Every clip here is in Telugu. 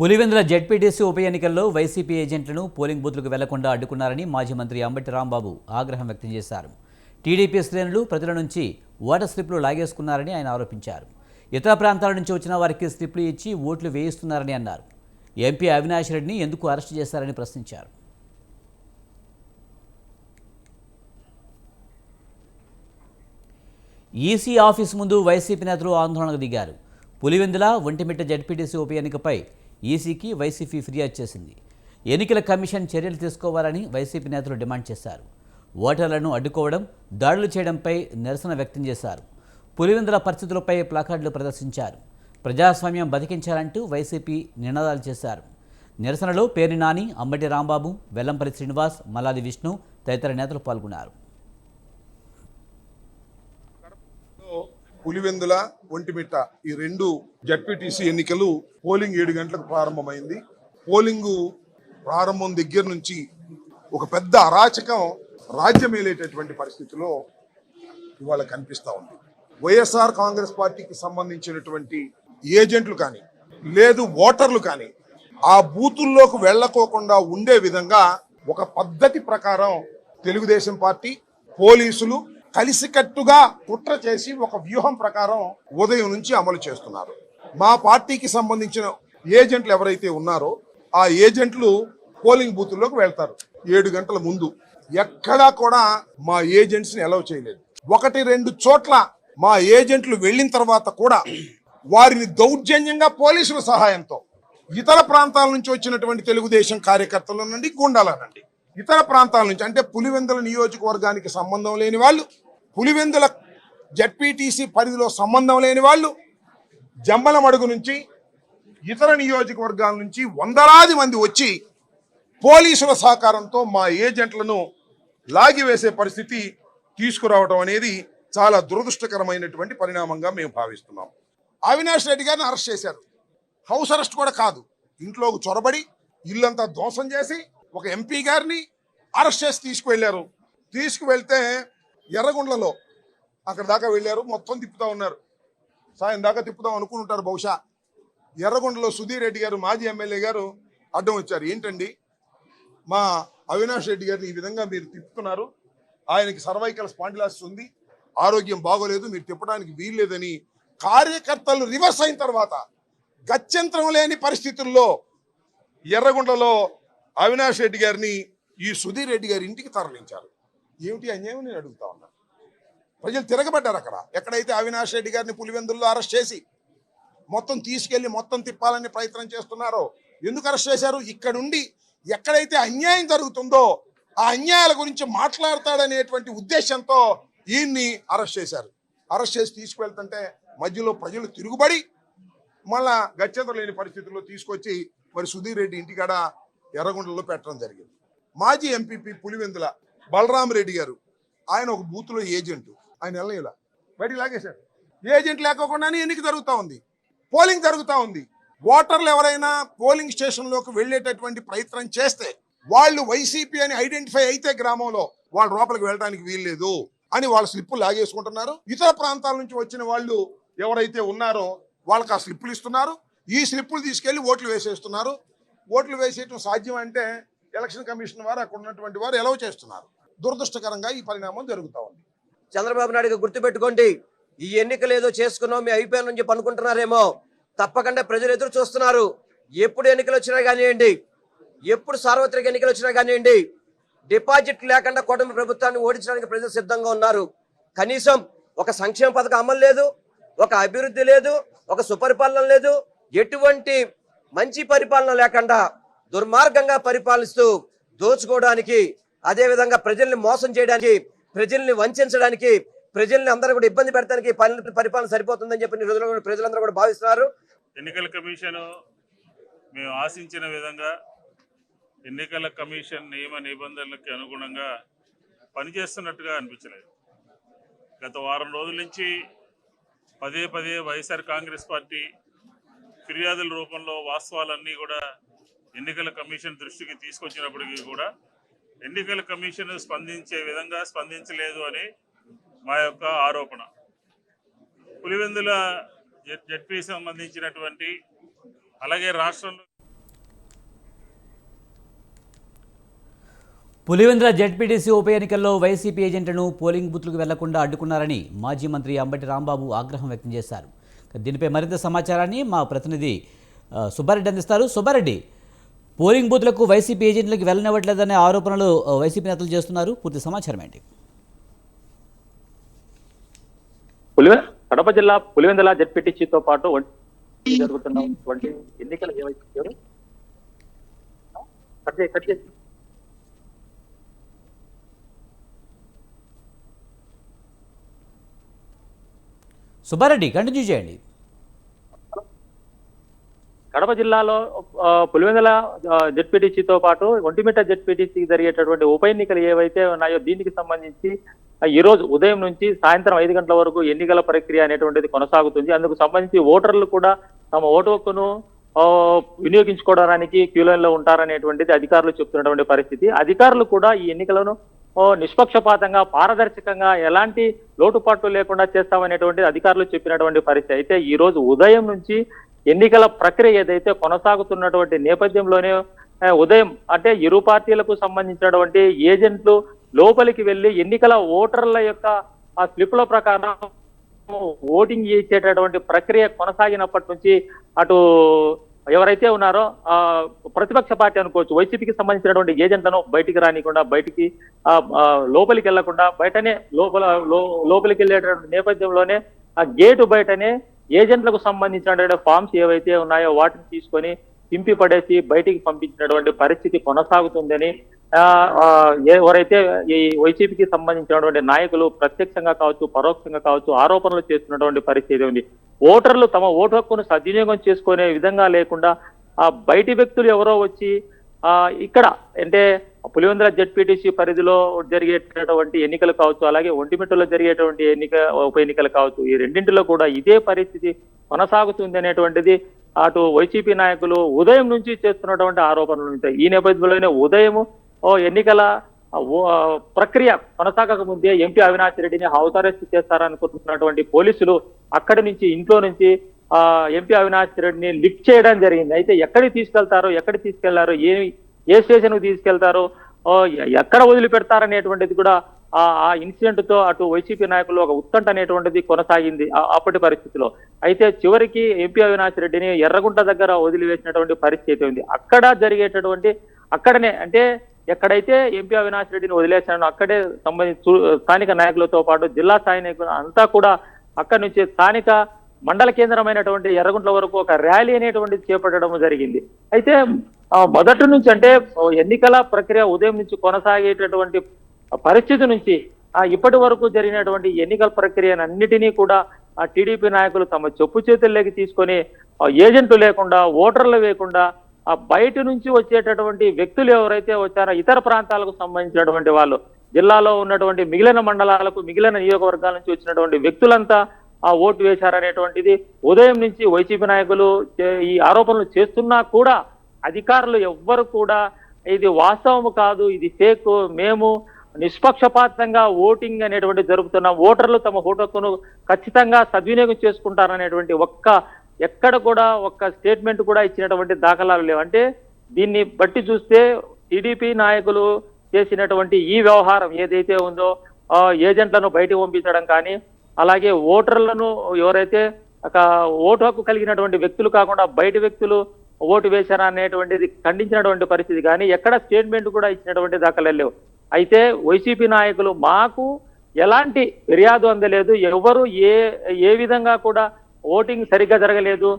పులివెందుల జెడ్పీటీసీ ఉప ఎన్నికల్లో వైసీపీ ఏజెంట్లను పోలింగ్ బూత్లకు వెళ్లకుండా అడ్డుకున్నారని మాజీ మంత్రి అంబటి రాంబాబు ఆగ్రహం వ్యక్తం చేశారు. టీడీపీ శ్రేణులు ప్రజల నుంచి ఓటర్ స్లిప్లు లాగేసుకున్నారని ఆయన ఆరోపించారు. ఇతర ప్రాంతాల నుంచి వచ్చిన వారికి స్లిప్లు ఇచ్చి ఓట్లు వేయిస్తున్నారని అన్నారు. ఎంపీ అవినాష్ రెడ్డిని ఎందుకు అరెస్టు చేశారని ప్రశ్నించారు. ఈసీ ఆఫీస్ ముందు వైసీపీ నేతలు ఆందోళనకు దిగారు. పులివెందుల ఒంటిమిట్ట జెడ్పీటీసీ ఉప ఎన్నికపై ఈసీకి వైసీపీ ఫిర్యాదు చేసింది. ఎన్నికల కమిషన్ చర్యలు తీసుకోవాలని వైసీపీ నేతలు డిమాండ్ చేశారు. ఓటర్లను అడ్డుకోవడం, దాడులు చేయడంపై నిరసన వ్యక్తం చేశారు. పులివెందుల పరిస్థితులపై ప్లాకార్డులు ప్రదర్శించారు. ప్రజాస్వామ్యం బతికించాలంటూ వైసీపీ నినాదాలు చేశారు. నిరసనలో పేర్ని నాని, అంబటి రాంబాబు, వెల్లంపల్లి శ్రీనివాస్, మల్లాది విష్ణు తదితర నేతలు పాల్గొన్నారు. పులివెందుల ఒంటిమిట్ట ఈ రెండు జడ్పీటీసీ ఎన్నికలు పోలింగ్ 7 గంటలకు ప్రారంభమైంది. పోలింగు ప్రారంభం దగ్గర నుంచి ఒక పెద్ద అరాచకం రాజ్యమేలేటటువంటి పరిస్థితిలో ఇవాళ కనిపిస్తూ ఉంది. వైఎస్ఆర్ కాంగ్రెస్ పార్టీకి సంబంధించినటువంటి ఏజెంట్లు కానీ లేదు ఓటర్లు కానీ ఆ బూతుల్లోకి వెళ్లకోకుండా ఉండే విధంగా ఒక పద్ధతి ప్రకారం తెలుగుదేశం పార్టీ పోలీసులు కలిసికట్టుగా కుట్ర చేసి ఒక వ్యూహం ప్రకారం ఉదయం నుంచి అమలు చేస్తున్నారు. మా పార్టీకి సంబంధించిన ఏజెంట్లు ఎవరైతే ఉన్నారో ఆ ఏజెంట్లు పోలింగ్ బూతుల్లోకి వెళ్తారు 7 గంటల ముందు. ఎక్కడా కూడా మా ఏజెంట్స్ ని అలౌ చేయలేదు. 1-2 చోట్ల మా ఏజెంట్లు వెళ్ళిన తర్వాత కూడా వారిని దౌర్జన్యంగా పోలీసుల సహాయంతో ఇతర ప్రాంతాల నుంచి వచ్చినటువంటి తెలుగుదేశం కార్యకర్తల నుండి గుండాల నుండి ఇతర ప్రాంతాల నుంచి అంటే పులివెందుల నియోజకవర్గానికి సంబంధం లేని వాళ్ళు, పులివెందుల జడ్పీటీసీ పరిధిలో సంబంధం లేని వాళ్ళు, జమ్మలమడుగు నుంచి ఇతర నియోజకవర్గాల నుంచి వందలాది మంది వచ్చి పోలీసుల సహకారంతో మా ఏజెంట్లను లాగివేసే పరిస్థితి తీసుకురావడం అనేది చాలా దురదృష్టకరమైనటువంటి పరిణామంగా మేము భావిస్తున్నాం. అవినాష్ రెడ్డి గారిని అరెస్ట్ చేశారు. హౌస్ అరెస్ట్ కూడా కాదు, ఇంట్లోకి చొరబడి ఇల్లంతా ధ్వంసం చేసి ఒక ఎంపీ గారిని అరెస్ట్ చేసి తీసుకువెళ్ళారు. తీసుకువెళ్తే ఎర్రగొండలలో అక్కడ దాకా వెళ్ళారు. మొత్తం తిప్పుతా ఉన్నారు. సాయం దాకా తిప్పుదాం అనుకుంటారు బహుశా. ఎర్రగొండలో సుధీర్ రెడ్డి గారు మాజీ ఎమ్మెల్యే గారు అడ్డం వచ్చారు. ఏంటండి మా అవినాష్ రెడ్డి గారిని ఈ విధంగా మీరు తిప్పుతున్నారు, ఆయనకి సర్వైకల్ స్పాండిలాసిస్ ఉంది, ఆరోగ్యం బాగోలేదు, మీరు తిప్పడానికి వీల్లేదని కార్యకర్తలు రివర్స్ అయిన తర్వాత గత్యంతరం లేని పరిస్థితుల్లో ఎర్రగొండలో అవినాష్ రెడ్డి గారిని ఈ సుధీర్ రెడ్డి గారి ఇంటికి తరలించారు. ఏమిటి అన్యాయం నేను అడుగుతా ఉన్నా. ప్రజలు తిరగబడ్డారు. అక్కడ ఎక్కడైతే అవినాష్ రెడ్డి గారిని పులివెందుల్లో అరెస్ట్ చేసి మొత్తం తీసుకెళ్లి మొత్తం తిప్పాలని ప్రయత్నం చేస్తున్నారో ఎందుకు అరెస్ట్ చేశారు? ఇక్కడుండి ఎక్కడైతే అన్యాయం జరుగుతుందో ఆ అన్యాయాల గురించి మాట్లాడతాడనేటువంటి ఉద్దేశంతో ఈయన్ని అరెస్ట్ చేశారు. అరెస్ట్ చేసి తీసుకువెళ్తుంటే మధ్యలో ప్రజలు తిరుగుబడి మళ్ళా గత్యంతరం లేని పరిస్థితుల్లో తీసుకొచ్చి మరి సుధీర్ రెడ్డి ఇంటికాడ ఎర్రగొండలో పెట్టడం జరిగింది. మాజీ ఎంపీపీ పులివెందుల బలరామరెడ్డి గారు, ఆయన ఒక బూత్లో ఏజెంట్, ఆయన వెళ్ళలా బయటికి లాగేశారు. ఏజెంట్ లేకోకుండానే ఎన్నిక జరుగుతూ ఉంది, పోలింగ్ జరుగుతూ ఉంది. ఓటర్లు ఎవరైనా పోలింగ్ స్టేషన్లోకి వెళ్ళేటటువంటి ప్రయత్నం చేస్తే వాళ్ళు వైసీపీ అని ఐడెంటిఫై అయితే గ్రామంలో వాళ్ళ లోపలికి వెళ్ళడానికి వీల్లేదు అని వాళ్ళ స్లిప్పులు లాగేసుకుంటున్నారు. ఇతర ప్రాంతాల నుంచి వచ్చిన వాళ్ళు ఎవరైతే ఉన్నారో వాళ్ళకి ఆ స్లిప్పులు ఇస్తున్నారు. ఈ స్లిప్పులు తీసుకెళ్లి ఓట్లు వేసేస్తున్నారు. ఓట్లు వేసేయటం సాధ్యం అంటే ఎలక్షన్ కమిషన్ వారు అక్కడ ఉన్నటువంటి వారు ఎలవ్ చేస్తున్నారు. దురదృష్టకరంగా ఈ పరిణామం జరుగుతూ ఉంది. చంద్రబాబు నాయుడు గుర్తుపెట్టుకోండి, ఈ ఎన్నికలు ఏదో చేసుకున్నాం మీ అయిపోయాలని చెప్పి అనుకుంటున్నారేమో. తప్పకుండా ప్రజలు ఎదురు చూస్తున్నారు. ఎప్పుడు ఎన్నికలు వచ్చినా కానివ్వండి, ఎప్పుడు సార్వత్రిక ఎన్నికలు వచ్చినా కానివ్వండి, డిపాజిట్ లేకుండా కూటమి ప్రభుత్వాన్ని ఓడించడానికి ప్రజలు సిద్ధంగా ఉన్నారు. కనీసం ఒక సంక్షేమ పథకం అమలు లేదు, ఒక అభివృద్ధి లేదు, ఒక సుపరిపాలన లేదు, ఎటువంటి మంచి పరిపాలన లేకుండా దుర్మార్గంగా పరిపాలిస్తూ దోచుకోవడానికి, అదేవిధంగా ప్రజల్ని మోసం చేయడానికి, ప్రజల్ని వంచడానికి, ప్రజల్ని అందరూ కూడా ఇబ్బంది పెడతానికి పరిపాలన సరిపోతుందని చెప్పి రోజుల్లో ప్రజలందరూ కూడా భావిస్తున్నారు. ఎన్నికల కమిషన్ మేము ఆశించిన విధంగా ఎన్నికల కమిషన్ నియమ నిబంధనలకు అనుగుణంగా పనిచేస్తున్నట్టుగా అనిపించలేదు. గత వారం రోజుల నుంచి పదే వైఎస్ఆర్ కాంగ్రెస్ పార్టీ ఫిర్యాదుల రూపంలో వాస్తవాలన్నీ కూడా ఎన్నికల కమిషన్ దృష్టికి తీసుకొచ్చినప్పటికీ కూడా ఎన్నికల కమిషన్ స్పందించే విధంగా స్పందించలేదు అని మా యొక్క ఆరోపణ. పులివెందుల జెడ్పీ సంబంధించినటువంటి అలాగే రాష్ట్రంలో పులివెందుల జెడ్పీటీసీ ఉప ఎన్నికల్లో వైసీపీ ఏజెంట్లను పోలింగ్ బూత్లకు వెళ్లకుండా అడ్డుకున్నారని మాజీ మంత్రి అంబటి రాంబాబు ఆగ్రహం వ్యక్తం చేశారు. దీనిపై మరింత సమాచారాన్ని మా ప్రతినిధి సుబ్బారెడ్డి అందిస్తారు. సుబ్బారెడ్డి, పోలింగ్ బూత్లకు వైసీపీ ఏజెంట్లకు వెళ్ళనివ్వట్లేదనే ఆరోపణలు వైసీపీ నేతలు చేస్తున్నారు. పూర్తి సమాచారం ఏంటి? కడప జిల్లా పులివెందుల జెడ్పీటీసీతో పాటు జరుగుతున్నటువంటి ఎన్నికలు ఏవైతే సుబ్బారెడ్డి కంటిన్యూ చేయండి. కడప జిల్లాలో పులివెందుల జెడ్పీటీసీతో పాటు ఒంటిమిట్ట జెడ్పీటీసీకి జరిగేటటువంటి ఉప ఎన్నికలు ఏవైతే ఉన్నాయో దీనికి సంబంధించి ఈ రోజు ఉదయం నుంచి సాయంత్రం 5 గంటల వరకు ఎన్నికల ప్రక్రియ అనేటువంటిది కొనసాగుతుంది. అందుకు సంబంధించి ఓటర్లు కూడా తమ ఓటు హక్కును వినియోగించుకోవడానికి క్యూ లైన్ లో ఉంటారనేటువంటిది అధికారులు చెప్తున్నటువంటి పరిస్థితి. అధికారులు కూడా ఈ ఎన్నికలను నిష్పక్షపాతంగా పారదర్శకంగా ఎలాంటి లోటుపాట్లు లేకుండా చేస్తామనేటువంటి అధికారులు చెప్పినటువంటి పరిస్థితి. అయితే ఈ రోజు ఉదయం నుంచి ఎన్నికల ప్రక్రియ ఏదైతే కొనసాగుతున్నటువంటి నేపథ్యంలోనే ఉదయం అంటే ఇరు పార్టీలకు సంబంధించినటువంటి ఏజెంట్లు లోపలికి వెళ్లి ఎన్నికల ఓటర్ల యొక్క ఆ స్లిప్ల ప్రకారం ఓటింగ్ చేసేటటువంటి ప్రక్రియ కొనసాగినప్పటి నుంచి అటు ఎవరైతే ఉన్నారో ప్రతిపక్ష పార్టీ అనుకోవచ్చు వైసీపీకి సంబంధించినటువంటి ఏజెంట్లను బయటికి రానికుండా బయటికి లోపలికి వెళ్లకుండా బయటనే లోపలికి వెళ్ళేటటువంటి నేపథ్యంలోనే ఆ గేటు బయటనే ఏజెంట్లకు సంబంధించినటువంటి ఫామ్స్ ఏవైతే ఉన్నాయో వాటిని తీసుకొని చింపి పడేసి బయటికి పంపించినటువంటి పరిస్థితి కొనసాగుతుందని ఎవరైతే ఈ వైసీపీకి సంబంధించినటువంటి నాయకులు ప్రత్యక్షంగా కావచ్చు పరోక్షంగా కావచ్చు ఆరోపణలు చేస్తున్నటువంటి పరిస్థితి ఉంది. ఓటర్లు తమ ఓటు హక్కును సద్వినియోగం చేసుకునే విధంగా లేకుండా ఆ బయటి వ్యక్తులు ఎవరో వచ్చి ఇక్కడ అంటే పులివెందుల జెడ్పీటీసీ పరిధిలో జరిగేటటువంటి ఎన్నికలు కావచ్చు, అలాగే ఒంటిమిట్టలో జరిగేటువంటి ఉప ఎన్నికలు కావచ్చు, ఈ రెండింటిలో కూడా ఇదే పరిస్థితి కొనసాగుతుంది అనేటువంటిది అటు వైసీపీ నాయకులు ఉదయం నుంచి చేస్తున్నటువంటి ఆరోపణలు ఉంటాయి. ఈ నేపథ్యంలోనే ఉదయం ఎన్నికల ప్రక్రియ కొనసాగక ముందే ఎంపీ అవినాష్ రెడ్డిని హౌస్ అరెస్ట్ చేస్తారనుకుంటున్నటువంటి పోలీసులు అక్కడి నుంచి ఇంట్లో నుంచి ఎంపీ అవినాష్ రెడ్డిని లిఫ్ట్ చేయడం జరిగింది. అయితే ఎక్కడికి తీసుకెళ్లారో ఏ స్టేషన్ కు తీసుకెళ్తారో ఎక్కడ వదిలిపెడతారనేటువంటిది కూడా ఆ ఇన్సిడెంట్ తో అటు వైసీపీ నాయకులు ఒక ఉత్కంఠ అనేటువంటిది కొనసాగింది అప్పటి పరిస్థితిలో. అయితే చివరికి ఎంపీ అవినాష్ రెడ్డిని ఎర్రగుంట దగ్గర వదిలివేసినటువంటి పరిస్థితి ఉంది. అక్కడ జరిగేటటువంటి అక్కడనే అంటే ఎక్కడైతే ఎంపీ అవినాష్ రెడ్డిని వదిలేశానో అక్కడే స్థానిక నాయకులతో పాటు జిల్లా స్థాయి నాయకులు అంతా కూడా అక్కడి నుంచి స్థానిక మండల కేంద్రమైనటువంటి ఎర్రగుంట్ల వరకు ఒక ర్యాలీ అనేటువంటిది చేపట్టడం జరిగింది. అయితే మొదటి నుంచి అంటే ఎన్నికల ప్రక్రియ ఉదయం నుంచి కొనసాగేటటువంటి పరిస్థితి నుంచి ఇప్పటి వరకు జరిగినటువంటి ఎన్నికల ప్రక్రియనన్నిటినీ కూడా టీడీపీ నాయకులు తమ చెప్పు చేతుల్లోకి తీసుకొని ఏజెంట్లు లేకుండా ఓటర్లు లేకుండా బయట నుంచి వచ్చేటటువంటి వ్యక్తులు ఎవరైతే వచ్చారో ఇతర ప్రాంతాలకు సంబంధించినటువంటి వాళ్ళు జిల్లాలో ఉన్నటువంటి మిగిలిన మండలాలకు మిగిలిన నియోజకవర్గాల నుంచి వచ్చినటువంటి వ్యక్తులంతా ఓటు వేశారనేటువంటిది ఉదయం నుంచి వైసీపీ నాయకులు ఈ ఆరోపణలు చేస్తున్నా కూడా అధికారులు ఎవ్వరు కూడా ఇది వాస్తవం కాదు, ఇది ఫేక్, మేము నిష్పక్షపాతంగా ఓటింగ్ అనేటువంటి జరుపుతున్నాం, ఓటర్లు తమ ఓటు హక్కును ఖచ్చితంగా సద్వినియోగం చేసుకుంటారనేటువంటి ఎక్కడ కూడా ఒక్క స్టేట్మెంట్ కూడా ఇచ్చినటువంటి దాఖలాలు లేవు. అంటే దీన్ని బట్టి చూస్తే టీడీపీ నాయకులు చేసినటువంటి ఈ వ్యవహారం ఏదైతే ఉందో ఏజెంట్లను బయటకు పంపించడం కానీ అలాగే ఓటర్లను ఎవరైతే ఓటు హక్కు కలిగినటువంటి వ్యక్తులు కాకుండా బయట వ్యక్తులు ఓటు వేశారా అనేటువంటిది ఖండించినటువంటి పరిస్థితి కానీ ఎక్కడ స్టేట్మెంట్ కూడా ఇచ్చినటువంటి దాఖలాలు లేవు. అయితే వైసీపీ నాయకులు మాకు ఎలాంటి ఫిర్యాదు అందలేదు, ఎవరు ఏ విధంగా కూడా ఓటింగ్ సరిగ్గా జరగలేదు,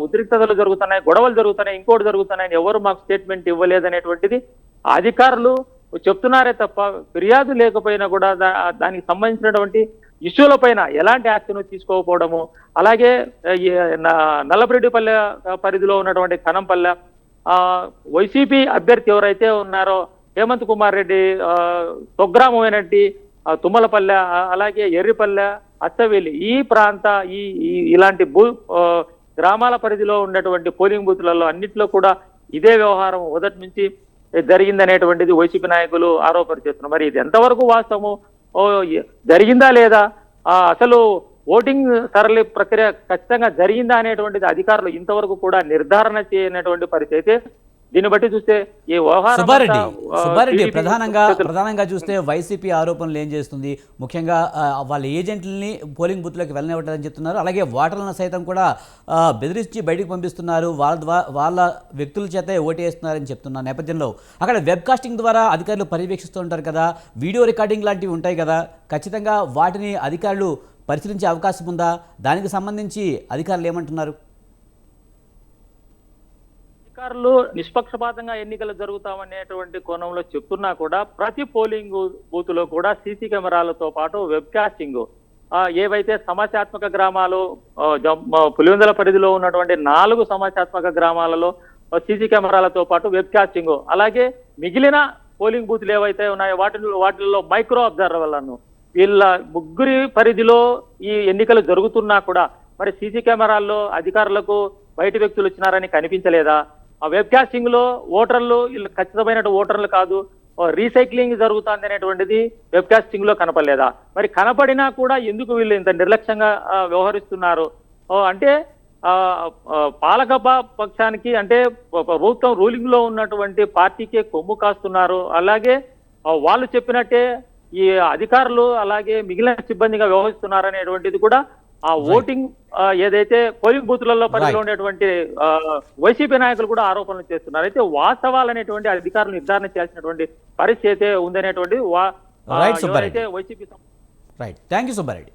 ఉద్రిక్తతలు జరుగుతున్నాయి, గొడవలు జరుగుతున్నాయి, ఇంకోటి జరుగుతున్నాయని ఎవరు మాకు స్టేట్మెంట్ ఇవ్వలేదు అనేటువంటిది అధికారులు చెప్తున్నారే తప్ప ఫిర్యాదు లేకపోయినా కూడా దానికి సంబంధించినటువంటి ఇష్యూల పైన ఎలాంటి యాక్షన్ తీసుకోకపోవడము. అలాగే నల్లపురెడ్డిపల్లె పరిధిలో ఉన్నటువంటి కనంపల్లె వైసీపీ అభ్యర్థి ఎవరైతే ఉన్నారో హేమంత్ కుమార్ రెడ్డి స్వగ్రామమైనటువంటి తుమ్మలపల్లె అలాగే ఎర్రిపల్లె అచ్చవేలి ఈ ప్రాంత ఇలాంటి గ్రామాల పరిధిలో ఉన్నటువంటి పోలింగ్ బూత్లలో అన్నింటిలో కూడా ఇదే వ్యవహారం మొదటి నుంచి జరిగిందనేటువంటిది వైసీపీ నాయకులు ఆరోపణ చేస్తున్నారు. మరి ఇది ఎంతవరకు వాస్తవము, జరిగిందా లేదా, అసలు ఓటింగ్ సరళి ప్రక్రియ ఖచ్చితంగా జరిగిందా అనేటువంటిది అధికారులు ఇంతవరకు కూడా నిర్ధారణ చేయనటువంటి పరిస్థితి. అయితే దీన్ని బట్టి చూస్తే ఈ వ్యవహారం సుబ్బారెడ్డి అంతా, సుబ్బారెడ్డి TDP ప్రధానంగా చూస్తే వైసీపీ ఆరోపణలు ఏం చేస్తుంది, ముఖ్యంగా వాళ్ళ ఏజెంట్లని పోలింగ్ బూత్లోకి వెళ్ళనివ్వట్లేదని చెప్తున్నారు. అలాగే ఓటర్లను సైతం కూడా బెదిరించి బయటకు పంపిస్తున్నారు, వాళ్ళ వ్యక్తుల చేతే ఓటేస్తున్నారని చెప్తున్న నేపథ్యంలో అక్కడ వెబ్ కాస్టింగ్ ద్వారా అధికారులు పర్యవేక్షిస్తూ ఉంటారు కదా, వీడియో రికార్డింగ్ లాంటివి ఉంటాయి కదా, ఖచ్చితంగా వాటిని అధికారులు పరిశీలించే అవకాశం ఉందా? దానికి సంబంధించి అధికారులు ఏమంటున్నారు? అధికారులు నిష్పక్షపాతంగా ఎన్నికలు జరుగుతామనేటువంటి కోణంలో చెప్తున్నా కూడా ప్రతి పోలింగ్ బూత్ లో కూడా సీసీ కెమెరాలతో పాటు వెబ్ కాస్టింగ్, ఏవైతే సమస్యాత్మక గ్రామాలు, పులివెందుల పరిధిలో ఉన్నటువంటి 4 సమస్యాత్మక గ్రామాలలో సీసీ కెమెరాలతో పాటు వెబ్ కాస్టింగ్, అలాగే మిగిలిన పోలింగ్ బూత్లు ఏవైతే ఉన్నాయో వాటిల్లో మైక్రో అబ్జర్వర్లను, వీళ్ళ ముగ్గురి పరిధిలో ఈ ఎన్నికలు జరుగుతున్నా కూడా మరి సీసీ కెమెరాల్లో అధికారులకు బయట వ్యక్తులు వచ్చినారని కనిపించలేదా? ఆ వెబ్ కాస్టింగ్ లో ఓటర్లు వీళ్ళు ఖచ్చితమైన ఓటర్లు కాదు, రీసైక్లింగ్ జరుగుతుంది అనేటువంటిది వెబ్ కాస్టింగ్ లో కనపడలేదా? మరి కనపడినా కూడా ఎందుకు వీళ్ళు ఇంత నిర్లక్ష్యంగా వ్యవహరిస్తున్నారు? అంటే పాలక పక్షానికి, అంటే ప్రభుత్వం రూలింగ్ లో ఉన్నటువంటి పార్టీకే కొమ్ము కాస్తున్నారు. అలాగే వాళ్ళు చెప్పినట్టే ఈ అధికారులు అలాగే మిగిలిన సిబ్బందిగా వ్యవహరిస్తున్నారు అనేటువంటిది కూడా ఆ ఓటింగ్ ఏదైతే పోలింగ్ బూత్లలో పరిధిలో ఉండేటువంటి వైసీపీ నాయకులు కూడా ఆరోపణలు చేస్తున్నారు. అయితే వాస్తవాలు అనేటువంటి అధికారులు నిర్ధారణ చేయాల్సినటువంటి పరిస్థితి అయితే ఉందనేటువంటి రైట్, థ్యాంక్ యూ సుబ్బారెడ్డి.